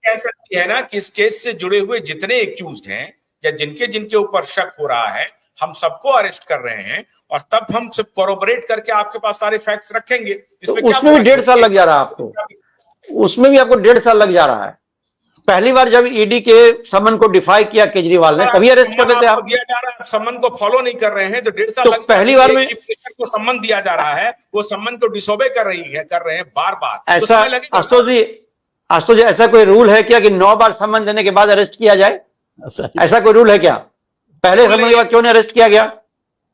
कह सकती है ना कि इस केस से जुड़े हुए जितने एक्यूज्ड हैं या जिनके जिनके ऊपर शक हो रहा है, हम सबको अरेस्ट कर रहे हैं और तब हम सब कोरोबरेट करके आपके पास सारे फैक्ट्स रखेंगे। इसमें तो उसमें भी 1.5 साल लग जा रहा है आपको, उसमें भी आपको 1.5 साल लग जा रहा है। पहली बार जब ईडी के समन को डिफाई किया केजरीवाल ने, तभी अरेस्ट कर लेते आप। दिया जा रहा है, समन को फॉलो नहीं कर रहे हैं तो 1.5 साल तो पहली बार में चीफ मिनिस्टर को सम्मन दिया जा रहा है, वो सम्मन को डिसोबे कर रहे हैं बार बार। ऐसा आशुतोष जी ऐसा कोई रूल है क्या कि 9 बार सम्मन देने के बाद अरेस्ट किया जाए? ऐसा कोई रूल है क्या? पहले सम्मन के बाद क्यों नहीं अरेस्ट किया गया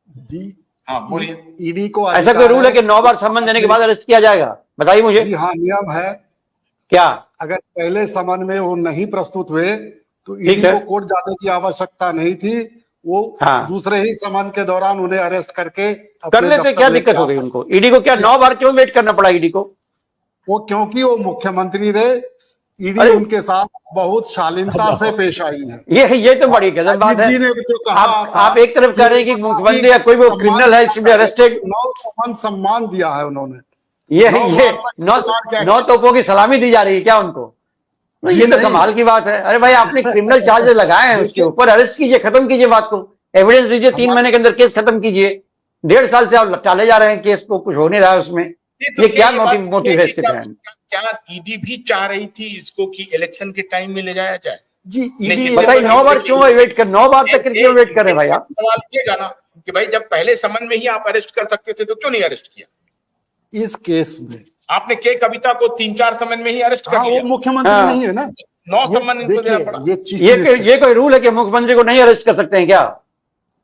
जी? हाँ बोलिए। ईडी को ऐसा कोई रूल है कि 9 बार सम्मन देने के बाद अरेस्ट किया जाएगा? बताइए मुझे। जी हाँ, नियम है। क्या? अगर पहले समन में वो नहीं प्रस्तुत हुए तो ईडी को कोर्ट जाने की आवश्यकता नहीं थी। वो दूसरे ही समन के दौरान उन्हें अरेस्ट करके कर लेते। क्या दिक्कत हो गई उनको? ईडी को क्या 9 बार क्यों वेट करना पड़ा ईडी को? वो क्योंकि वो मुख्यमंत्री रहे, ईडी उनके साथ बहुत शालीनता से पेश आई है। ये तो बड़ी गजब बात है। आप एक तरफ कह रहे हैं कि मुख्यमंत्री या कोई वो क्रिमिनल है इसलिए अरेस्टेड, 9 सम्मान दिया है उन्होंने। ये 9 तोपों की सलामी दी जा रही है क्या उनको? ये तो कमाल की बात है। अरे भाई आपने क्रिमिनल चार्जेस लगाए हैं, उसके ऊपर अरेस्ट कीजिए, खत्म कीजिए बात को, एविडेंस दीजिए, 3 महीने के अंदर केस खत्म कीजिए। 1.5 साल से आप टाले जा रहे हैं केस को, कुछ हो नहीं रहा है उसमें। ये क्या मोटिव है इसके तहत? क्या ईडी भी चाह रही थी इसको कि इलेक्शन के टाइम में ले जाया जाए? जी ईडी बताइए 9 बार क्यों वेट कर, 9 बार तक क्यों वेट कर रहे हैं भाई आप? सवाल किएगा ना कि भाई जब पहले समन में ही आप अरेस्ट कर सकते थे तो क्यों नहीं अरेस्ट किया? इस केस में आपने के कविता को 3-4 समन में ही अरेस्ट कर लिया। वो मुख्यमंत्री नहीं है ना, 9 समन इनको देना पड़ा। ये कोई रूल है कि मुख्यमंत्री को नहीं अरेस्ट कर सकते हैं क्या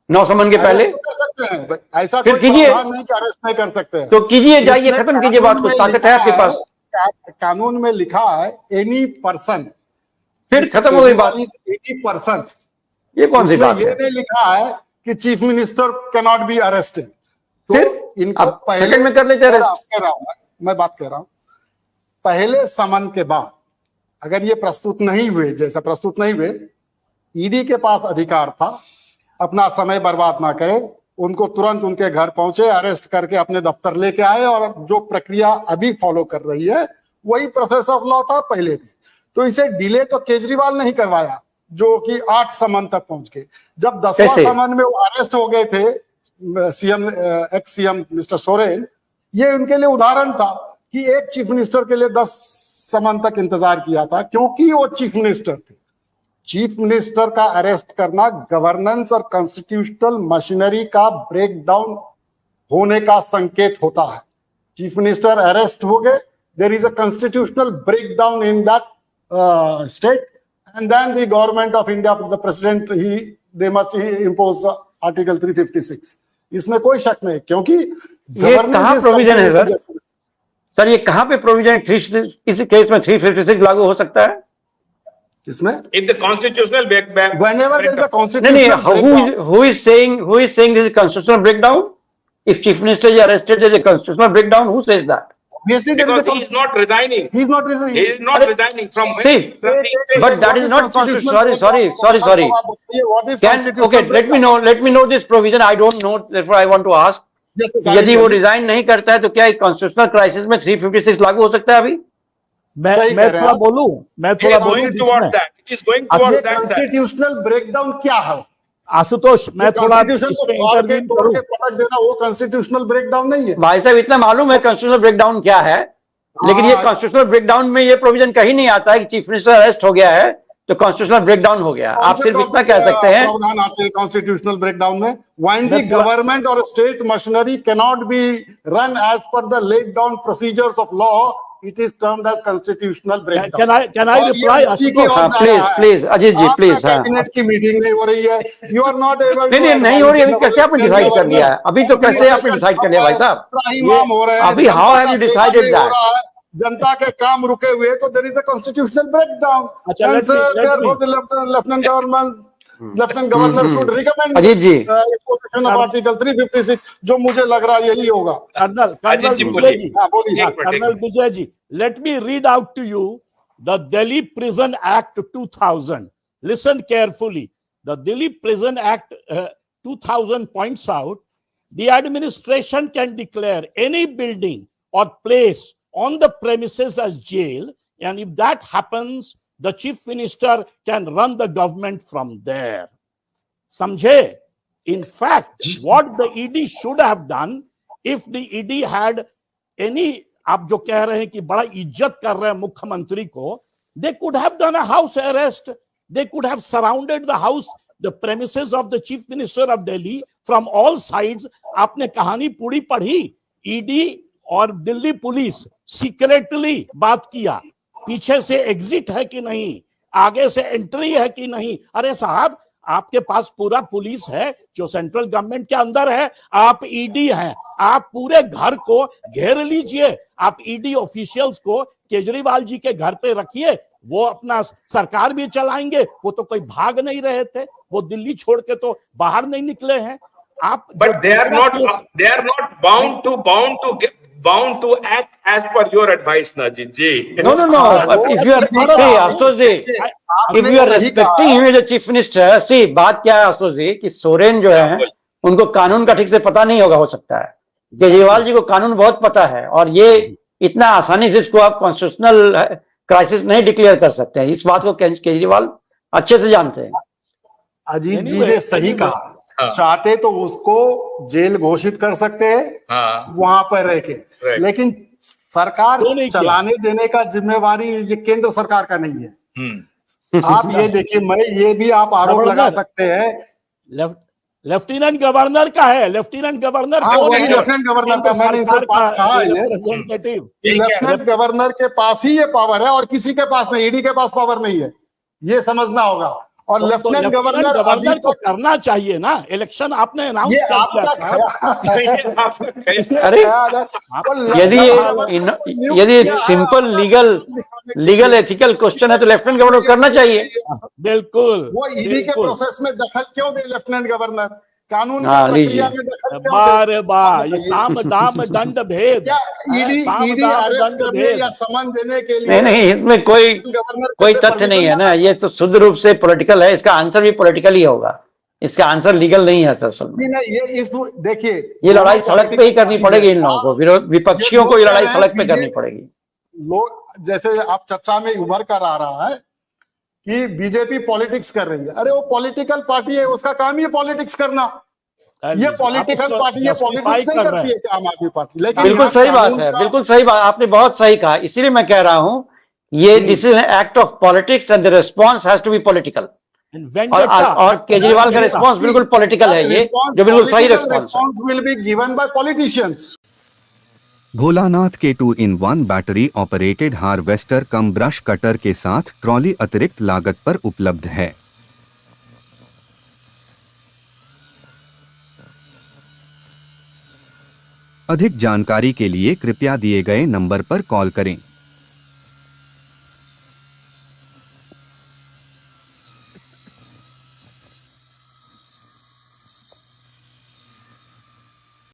9 समन के पहले? कर सकते हैं, ऐसा फिर कीजिए, नहीं कि अरेस्ट नहीं कर सकते हैं। तो कीजिए, जाइए, खत्म कीजिए बात को, ताकत है आपके पास। कानून में लिखा है एनी पर्सन, फिर खत्म हो गई बात। एनी पर्सन, ये कौन सी बात है? ये नहीं लिखा है कि chief minister can not be arrested. तो इनको पहले में कर लेते मैं बात कह रहा हूं, पहले समन के बाद अगर ये प्रस्तुत नहीं हुए, जैसा प्रस्तुत नहीं हुए, ईडी के पास अधिकार था अपना समय बर्बाद ना करे, उनको तुरंत उनके घर पहुंचे, अरेस्ट करके अपने दफ्तर लेके आए और जो प्रक्रिया अभी फॉलो कर रही है वही प्रोसेस ऑफ लॉ था पहले भी। तो इसे डिले तो केजरीवाल नहीं करवाया जो कि 8 समन तक पहुंच गए। जब 10वां समन में वो अरेस्ट हो गए थे CM, ex CM mister Soren, ये उनके लिए उदाहरण था कि एक चीफ मिनिस्टर के लिए 10 समन तक इंतजार किया था क्योंकि वो चीफ मिनिस्टर थे। चीफ मिनिस्टर का अरेस्ट करना गवर्नेंस और कॉन्स्टिट्यूशनल मशीनरी का ब्रेकडाउन होने का संकेत होता है। चीफ मिनिस्टर अरेस्ट हो गए, there is a constitutional breakdown in that state and then the government of India, the president, they must impose article 356। इसमें कोई शक नहीं, क्योंकि गवर्नेंस प्रोविजन है सर, ये कहां पे प्रोविजन? किसी केस में 356 लागू हो सकता है? इसमें if the constitutional whenever there is a constitutional who is saying this is constitutional breakdown? If chief minister is arrested, there is a constitutional breakdown. Who says that? Obviously, because he is not resigning. He is not resigning. He is not resigning from. See, but that is not constitutional. Sorry. What is constitutional? Okay, let me know this provision. I don't know. Therefore, I want to ask. यदि वो resign नहीं करता है तो क्या constitutional crisis में 356 लागू हो सकता है? अभी मैं थोड़ा बोलूं, कॉन्स्टिट्यूशनल ब्रेकडाउन क्या है आशुतोष? मैं थोड़ा इंटरव्यू करूं, पटक देना वो कॉन्स्टिट्यूशनल ब्रेकडाउन नहीं है भाई साहब। इतना मालूम है कॉन्स्टिट्यूशनल ब्रेकडाउन क्या है, लेकिन ये कॉन्स्टिट्यूशनल ब्रेकडाउन में ये प्रोविजन कहीं नहीं आता है कि चीफ मिनिस्टर अरेस्ट हो गया है तो कॉन्स्टिट्यूशनल ब्रेकडाउन हो गया। आप सिर्फ इतना कह सकते हैं प्रावधान आते हैं कॉन्स्टिट्यूशनल ब्रेकडाउन में, व्हेन द गवर्नमेंट और state machinery can not be run as per the laid down procedures of law, it is termed as constitutional breakdown. Can I reply? Please Ajit ji please. Cabinet की meeting नहीं हो रही है, you are not able नहीं नहीं हो रही। अभी कैसे आपने डिसाइड कर लिया है? अभी तो कैसे आपने डिसाइड कर लिया भाई साहब? हो रहे हैं अभी how have you decided that? जनता के काम रुके हुए तो there is a constitutional breakdown. Therefore the lieutenant governor should recommend Ajit ji imposition of article 356, जो मुझे लग रहा है यही होगा। Colonel Vijay ji, let me read out to you the Delhi Prison Act 2000. Listen carefully. The Delhi Prison Act 2000 points out the administration can declare any building or place on the premises as jail, and if that happens, the chief minister can run the government from there. समझे? In fact, what the ED should have done, if the ED had any, आप जो कह रहे हैं कि बड़ा इज्जत कर रहे हैं मुख्यमंत्री को, they could have done a house arrest. They could have surrounded the house, the premises of the chief minister of Delhi from all sides. आपने कहानी पूरी पढ़ी, ईडी और दिल्ली पुलिस सीक्रेटली बात किया, पीछे से एग्जिट है कि नहीं, आगे से एंट्री है कि नहीं। अरे साहब, आपके पास पूरा पुलिस है जो सेंट्रल गवर्नमेंट के अंदर है, आप ईडी हैं, आप पूरे घर को घेर लीजिए, आप ईडी ऑफिशियल्स को केजरीवाल जी के घर पे रखिए, वो अपना सरकार भी चलाएंगे। वो तो कोई भाग नहीं रहे थे, वो दिल्ली छोड़ के तो बाहर नहीं निकले हैं। आप but they are not bound to act as per your advice, Najib ji. No. If you are, see, Ashutosh ji, if you are respecting him as a chief minister, see, बात क्या है आशुतोष जी कि सोरेन जो है उनको कानून का ठीक से पता नहीं होगा, हो सकता है केजरीवाल जी को कानून बहुत पता है, और ये इतना आसानी से इसको आप कॉन्स्टिट्यूशनल क्राइसिस नहीं डिक्लेयर कर सकते हैं। इस बात को केजरीवाल अच्छे से जानते हैं। अजीत जी ने सही कहा, चाहते तो उसको जेल घोषित कर सकते हैं वहां पर रह के, लेकिन सरकार चलाने देने का जिम्मेवारी ये केंद्र सरकार का नहीं है। आप ये देखिए, मैं ये भी आप आरोप लगा सकते हैं लेफ्टिनेंट गवर्नर का है, लेफ्टिनेंट गवर्नर लेफ्टिनेंट गवर्नर का, मैंने इनसे बात कहा है, लेफ्टिनेंट गवर्नर के पास ही ये पावर है और किसी के पास नहीं, ईडी के पास पावर नहीं है, ये समझना होगा। और लेफ्टिनेंट गवर्नर को करना चाहिए ना, इलेक्शन आपने अनाउंस अरे यदि सिंपल लीगल एथिकल क्वेश्चन है तो लेफ्टिनेंट गवर्नर करना चाहिए। बिल्कुल, वो ईडी के प्रोसेस में दखल क्यों दे लेफ्टिनेंट गवर्नर, कानून की प्रक्रिया में दखल क्यों दे? बार ये साम दाम दंड भेद, ईडी अरेस्ट करने या समन देने के लिए नहीं, इसमें कोई तथ्य नहीं है ना, ये तो शुद्ध रूप से पॉलिटिकल है, इसका आंसर भी पॉलिटिकल ही होगा, इसका आंसर लीगल नहीं है दरअसल में। ये देखिए, ये लड़ाई सड़क पे ही करनी पड़ेगी इन लोगों को, विपक्षियों को ये लड़ाई सड़क पे करनी पड़ेगी। लोग जैसे आप चर्चा में उभर कर आ रहा है कि बीजेपी पॉलिटिक्स कर रही है, अरे वो पॉलिटिकल पार्टी है, उसका काम ही है पॉलिटिक्स करना। ये पॉलिटिकल पार्टी है, पॉलिटिक्स नहीं करती है आम आदमी पार्टी। लेकिन बिल्कुल सही बात है, बिल्कुल सही बात, आपने बहुत सही कहा, इसीलिए मैं कह रहा हूं ये this is an act of politics and the response has to be political. और केजरीवाल का रिस्पॉन्स बिल्कुल पॉलिटिकल है, ये जो बिल्कुल सही response will be given by politicians. Bholanath के 2-in-1 बैटरी ऑपरेटेड हार्वेस्टर कम ब्रश कटर के साथ ट्रॉली अतिरिक्त लागत पर उपलब्ध है। अधिक जानकारी के लिए कृपया दिए गए नंबर पर कॉल करें।